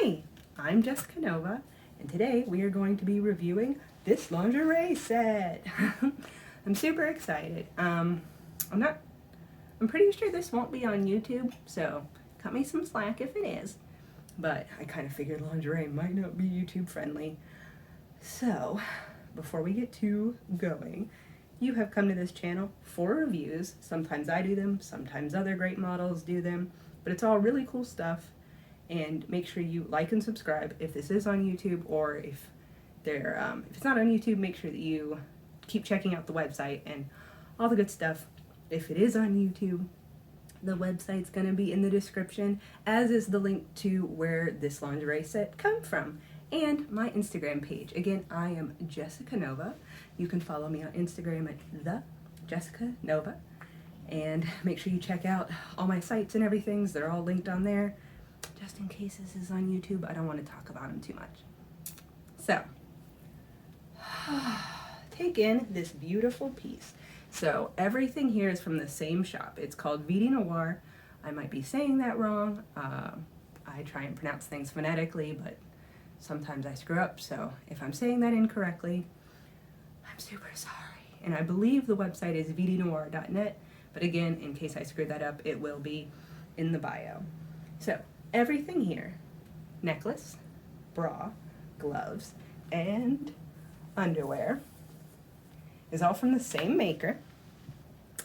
Hi, I'm Jessica Nova, and today we are going to be reviewing this lingerie set. I'm super excited. I'm pretty sure this won't be on YouTube, so cut me some slack if it is. But I kind of figured lingerie might not be YouTube friendly. So, before we get too going, you have come to this channel for reviews. Sometimes I do them, sometimes other great models do them, but it's all really cool stuff. And make sure you like and subscribe if this is on YouTube, or if it's not on YouTube, make sure that you keep checking out the website and all the good stuff. If it is on YouTube, the website's going to be in the description, as is the link to where this lingerie set come from, and my Instagram page. Again, I am Jessica Nova. You can follow me on Instagram at the Jessica Nova, and make sure you check out all my sites and everything. They're all linked on there. Just in case this is on YouTube, I don't want to talk about them too much. So, take in this beautiful piece. So, everything here is from the same shop. It's called Vidi Noir. I might be saying that wrong. I try and pronounce things phonetically, but sometimes I screw up. So, if I'm saying that incorrectly, I'm super sorry. And I believe the website is vidinoir.net. But again, in case I screwed that up, it will be in the bio. So, everything here, necklace, bra, gloves, and underwear, is all from the same maker.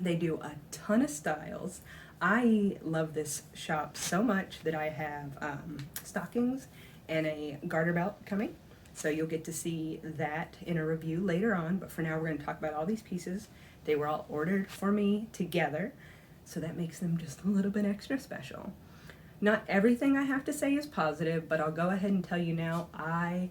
They do a ton of styles. I love this shop so much that I have stockings and a garter belt coming. So you'll get to see that in a review later on, but for now we're going to talk about all these pieces. They were all ordered for me together, so that makes them just a little bit extra special. Not everything I have to say is positive, but I'll go ahead and tell you now, I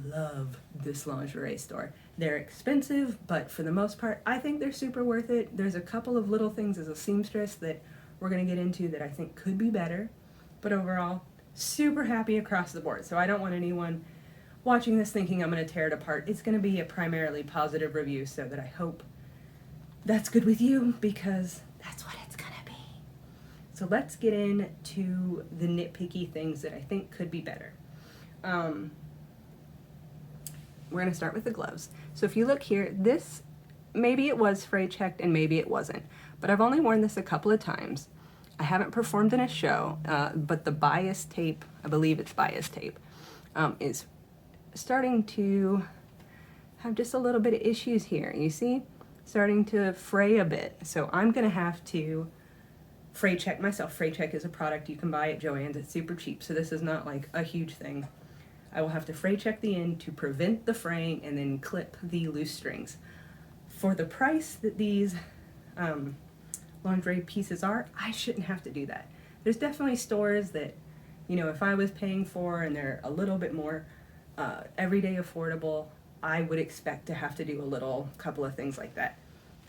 love this lingerie store. They're expensive, but for the most part, I think they're super worth it. There's a couple of little things as a seamstress that we're going to get into that I think could be better, but overall, super happy across the board. So I don't want anyone watching this thinking I'm going to tear it apart. It's going to be a primarily positive review, so that I hope that's good with you, because that's what it's going to be. So let's get into the nitpicky things that I think could be better. We're going to start with the gloves. So if you look here, this, maybe it was fray checked and maybe it wasn't, but I've only worn this a couple of times. I haven't performed in a show, but the bias tape, I believe it's bias tape, is starting to have just a little bit of issues here. You see? Starting to fray a bit. So I'm going to have to fray check myself. Fray check is a product you can buy at Joann's. It's super cheap, so this is not like a huge thing. I will have to fray check the end to prevent the fraying and then clip the loose strings. For the price that these lingerie pieces are, I shouldn't have to do that. There's definitely stores that, you know, if I was paying for and they're a little bit more everyday affordable, I would expect to have to do a couple of things like that.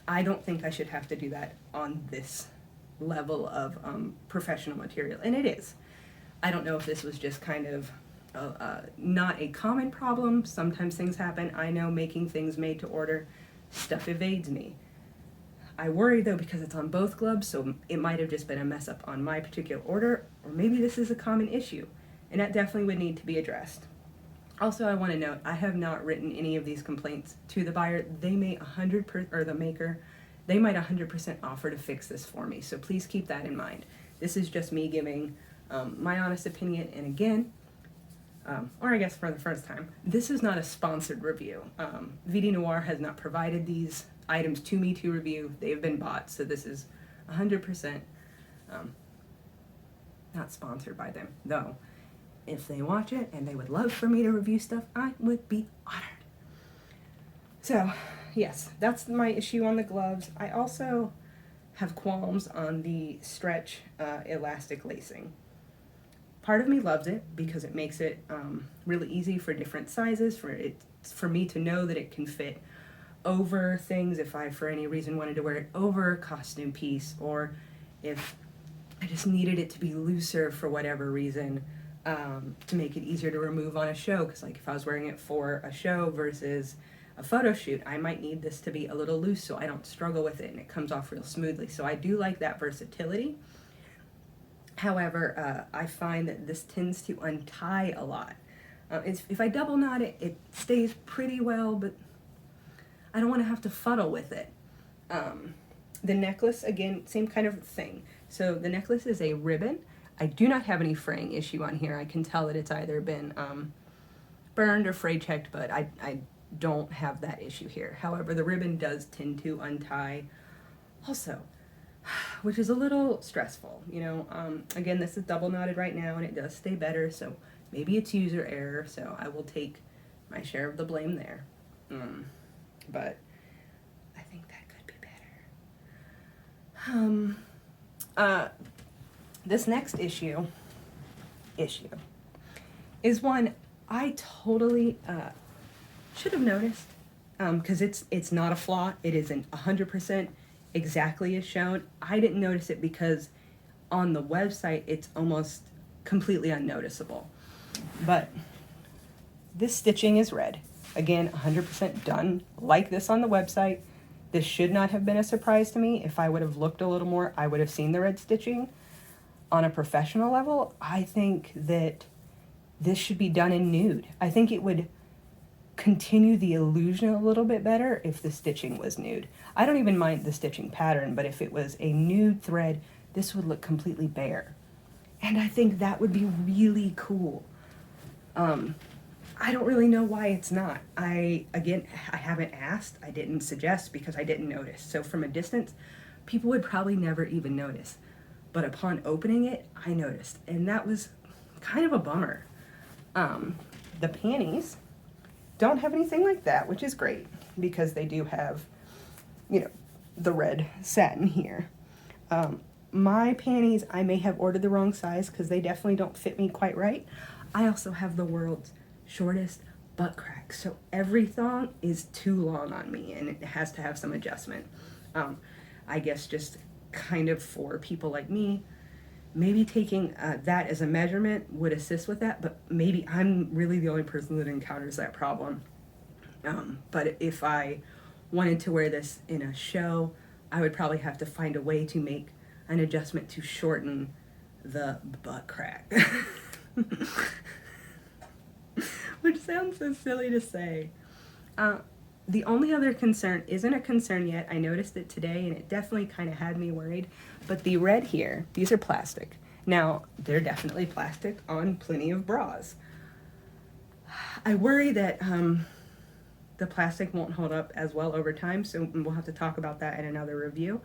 I don't think I should have to do that on this level of professional material, and it is. I don't know if this was just kind of not a common problem. Sometimes things happen. I know making things made to order, stuff evades me. I worry though because it's on both gloves, so it might have just been a mess up on my particular order, or maybe this is a common issue, and that definitely would need to be addressed. Also, I want to note, I have not written any of these complaints to the buyer. They may 100%, or the maker, they might 100% offer to fix this for me, so please keep that in mind. This is just me giving my honest opinion, and again, or I guess for the first time, this is not a sponsored review. Vidi Noir has not provided these items to me to review. They've been bought, so this is 100% not sponsored by them. Though, if they watch it and they would love for me to review stuff, I would be honored. So, yes, that's my issue on the gloves. I also have qualms on the stretch elastic lacing. Part of me loves it because it makes it really easy for different sizes, for me to know that it can fit over things if I, for any reason, wanted to wear it over a costume piece, or if I just needed it to be looser for whatever reason, to make it easier to remove on a show, because like if I was wearing it for a show versus a photo shoot, I might need this to be a little loose so I don't struggle with it and it comes off real smoothly. So I do like that versatility. However, I find that this tends to untie a lot. If I double knot it, it stays pretty well, but I don't want to have to fuddle with it. The necklace, again, same kind of thing. So the necklace is a ribbon. I do not have any fraying issue on here. I can tell that it's either been burned or fray checked, but I don't have that issue here. However, the ribbon does tend to untie also, which is a little stressful. You know, again, this is double knotted right now and it does stay better, so maybe it's user error, so I will take my share of the blame there. But I think that could be better. This next issue is one I totally should have noticed, because it's not a flaw. It isn't 100% exactly as shown. I didn't notice it because on the website it's almost completely unnoticeable. But this stitching is red. Again, 100% done like this on the website. This should not have been a surprise to me. If I would have looked a little more, I would have seen the red stitching. On a professional level, I think that this should be done in nude. I think it would continue the illusion a little bit better if the stitching was nude. I don't even mind the stitching pattern, but if it was a nude thread, this would look completely bare. And I think that would be really cool. I don't really know why it's not. I haven't asked. I didn't suggest because I didn't notice. So from a distance, people would probably never even notice. But upon opening it, I noticed. And that was kind of a bummer. The panties don't have anything like that, which is great because they do have, you know, the red satin here. My panties, I may have ordered the wrong size because they definitely don't fit me quite right. I also have the world's shortest butt crack, so every thong is too long on me and it has to have some adjustment. I guess just kind of for people like me, maybe taking that as a measurement would assist with that, but maybe I'm really the only person that encounters that problem. But if I wanted to wear this in a show, I would probably have to find a way to make an adjustment to shorten the butt crack. Which sounds so silly to say. The only other concern isn't a concern yet. I noticed it today and it definitely kind of had me worried. But the red here, these are plastic. Now, they're definitely plastic on plenty of bras. I worry that the plastic won't hold up as well over time, so we'll have to talk about that in another review.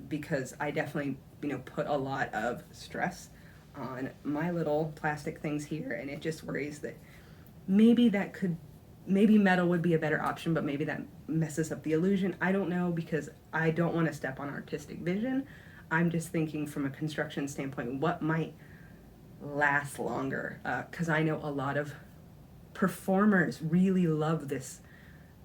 Because I definitely, put a lot of stress on my little plastic things here, and it just worries that maybe metal would be a better option, but maybe that messes up the illusion. I don't know, because I don't want to step on artistic vision. I'm just thinking from a construction standpoint, what might last longer? Because I know a lot of performers really love this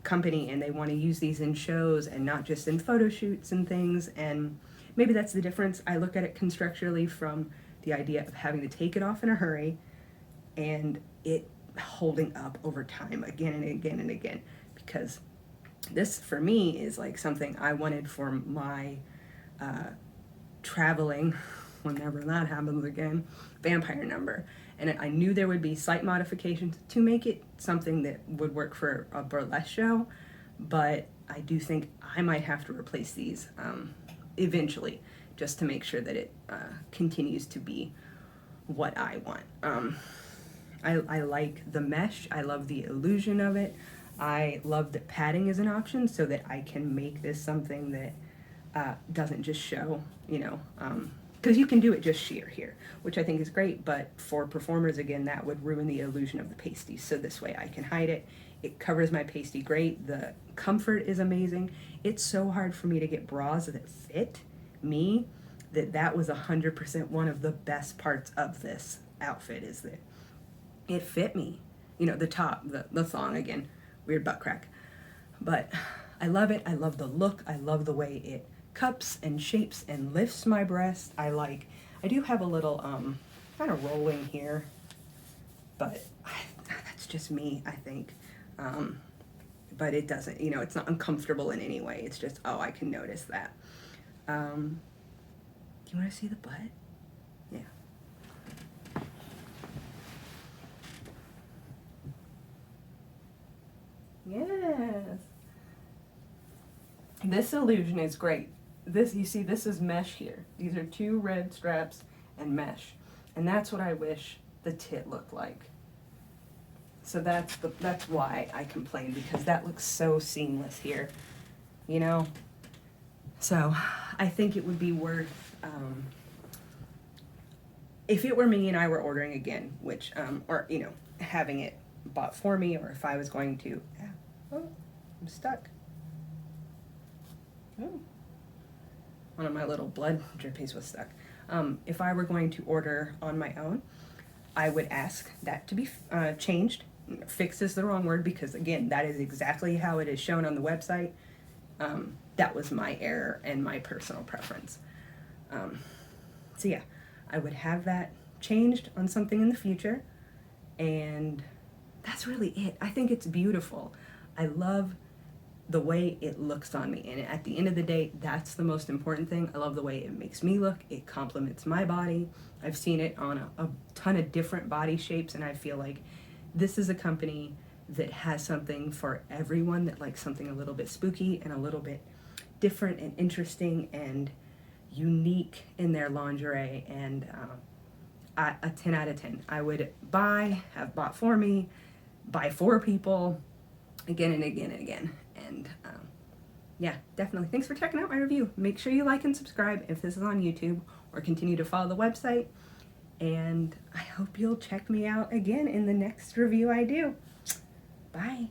company and they want to use these in shows and not just in photo shoots and things, and maybe that's the difference. I look at it constructurally from the idea of having to take it off in a hurry and it holding up over time again and again and again, because this for me is like something I wanted for my traveling, whenever that happens again, vampire number. And I knew there would be slight modifications to make it something that would work for a burlesque show, but I do think I might have to replace these eventually, just to make sure that it continues to be what I want. I like the mesh. I love the illusion of it. I love that padding is an option so that I can make this something that doesn't just show, because you can do it just sheer here, which I think is great, but for performers, again, that would ruin the illusion of the pasty. So this way I can hide it. It covers my pasty great. The comfort is amazing. It's so hard for me to get bras that fit me that was 100% one of the best parts of this outfit, is that it fit me. The top, the thong, again, weird butt crack. But I love it. I love the look. I love the way it cups and shapes and lifts my breast. I do have a little kind of rolling here, but that's just me, I think. But it doesn't, it's not uncomfortable in any way. It's just, I can notice that. Do you want to see the butt? This illusion is great. This, you see, this is mesh here. These are 2 red straps and mesh. And that's what I wish the tit looked like. So that's why I complain, because that looks so seamless here, you know? So I think it would be worth, if it were me and I were ordering again, which, or, you know, having it bought for me, or if I was going to, oh, I'm stuck. Oh. One of my little blood drippies was stuck. If I were going to order on my own, I would ask that to be changed. Fixed is the wrong word, because again, that is exactly how it is shown on the website. That was my error and my personal preference. So yeah, I would have that changed on something in the future, and that's really it. I think it's beautiful. I love the way it looks on me, and at the end of the day, that's the most important thing. I love the way it makes me look. It complements my body. I've seen it on a ton of different body shapes, and I feel like this is a company that has something for everyone, that likes something a little bit spooky and a little bit different and interesting and unique in their lingerie. And a 10 out of 10. I would have bought for me, buy for people, again and again and again. And yeah, definitely. Thanks for checking out my review. Make sure you like and subscribe if this is on YouTube, or continue to follow the website. And I hope you'll check me out again in the next review I do. Bye.